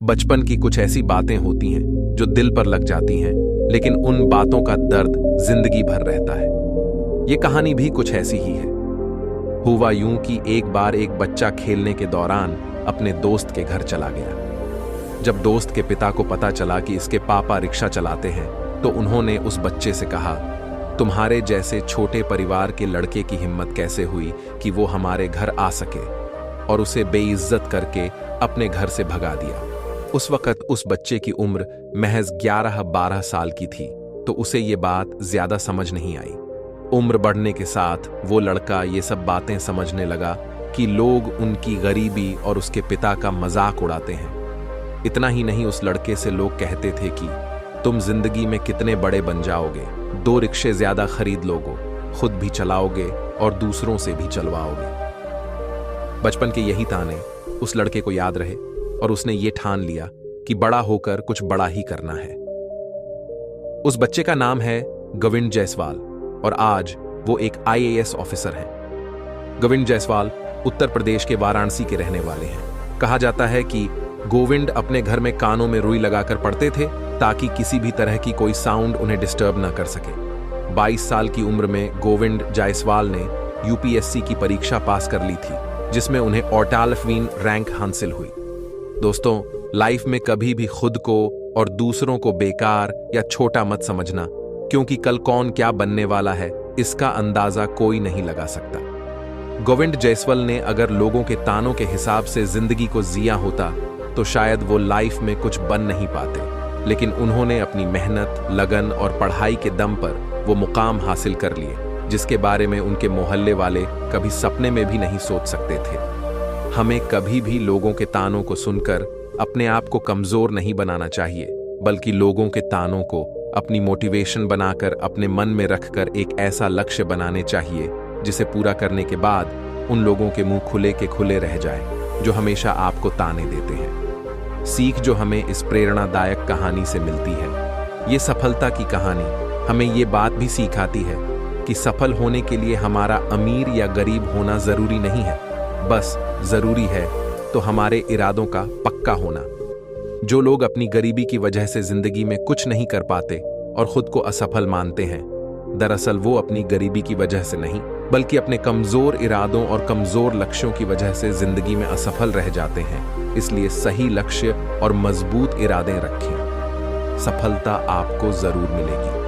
बचपन की कुछ ऐसी बातें होती हैं जो दिल पर लग जाती हैं, लेकिन उन बातों का दर्द जिंदगी भर रहता है। ये कहानी भी कुछ ऐसी ही है। हुआ यूं कि एक बार एक बच्चा खेलने के दौरान अपने दोस्त के घर चला गया। जब दोस्त के पिता को पता चला कि इसके पापा रिक्शा चलाते हैं, तो उन्होंने उस बच्चे से कहा, तुम्हारे जैसे छोटे परिवार के लड़के की हिम्मत कैसे हुई कि वो हमारे घर आ सके, और उसे बेइज्जत करके अपने घर से भगा दिया। उस वक्त उस बच्चे की उम्र महज 11-12 साल की थी, तो उसे ये बात ज्यादा समझ नहीं आई। उम्र बढ़ने के साथ वो लड़का ये सब बातें समझने लगा कि लोग उनकी गरीबी और उसके पिता का मजाक उड़ाते हैं। इतना ही नहीं, उस लड़के से लोग कहते थे कि तुम जिंदगी में कितने बड़े बन जाओगे, 2 रिक्शे ज्यादा खरीद लोगे, खुद भी चलाओगे और दूसरों से भी चलवाओगे। बचपन के यही ताने उस लड़के को याद रहे और उसने ये ठान लिया कि बड़ा होकर कुछ बड़ा ही करना है। उस बच्चे का नाम है गोविंद जायसवाल और आज वो एक IAS ऑफिसर हैं। गोविंद जायसवाल उत्तर प्रदेश के वाराणसी के रहने वाले हैं। कहा जाता है कि गोविंद अपने घर में कानों में रुई लगाकर पढ़ते थे ताकि किसी भी तरह की कोई साउंड उन्हें डिस्टर्ब न कर सके। 22 साल की उम्र में गोविंद जायसवाल ने UPSC की परीक्षा पास कर ली थी, जिसमें उन्हें ऑर्टालफीन रैंक हासिल हुई। दोस्तों, लाइफ में कभी भी खुद को और दूसरों को बेकार या छोटा मत समझना, क्योंकि कल कौन क्या बनने वाला है इसका अंदाजा कोई नहीं लगा सकता। गोविंद जायसवाल ने अगर लोगों के तानों के हिसाब से जिंदगी को जिया होता तो शायद वो लाइफ में कुछ बन नहीं पाते, लेकिन उन्होंने अपनी मेहनत, लगन और पढ़ाई के दम पर वो मुकाम हासिल कर लिए जिसके बारे में उनके मोहल्ले वाले कभी सपने में भी नहीं सोच सकते थे। हमें कभी भी लोगों के तानों को सुनकर अपने आप को कमजोर नहीं बनाना चाहिए, बल्कि लोगों के तानों को अपनी मोटिवेशन बनाकर अपने मन में रखकर एक ऐसा लक्ष्य बनाने चाहिए जिसे पूरा करने के बाद उन लोगों के मुंह खुले के खुले रह जाए जो हमेशा आपको ताने देते हैं। सीख जो हमें इस प्रेरणादायक कहानी से मिलती है, ये सफलता की कहानी हमें ये बात भी सिखाती है कि सफल होने के लिए हमारा अमीर या गरीब होना जरूरी नहीं है, बस जरूरी है तो हमारे इरादों का पक्का होना। जो लोग अपनी गरीबी की वजह से जिंदगी में कुछ नहीं कर पाते और खुद को असफल मानते हैं, दरअसल वो अपनी गरीबी की वजह से नहीं, बल्कि अपने कमजोर इरादों और कमजोर लक्ष्यों की वजह से जिंदगी में असफल रह जाते हैं। इसलिए सही लक्ष्य और मजबूत इरादे रखें, सफलता आपको जरूर मिलेगी।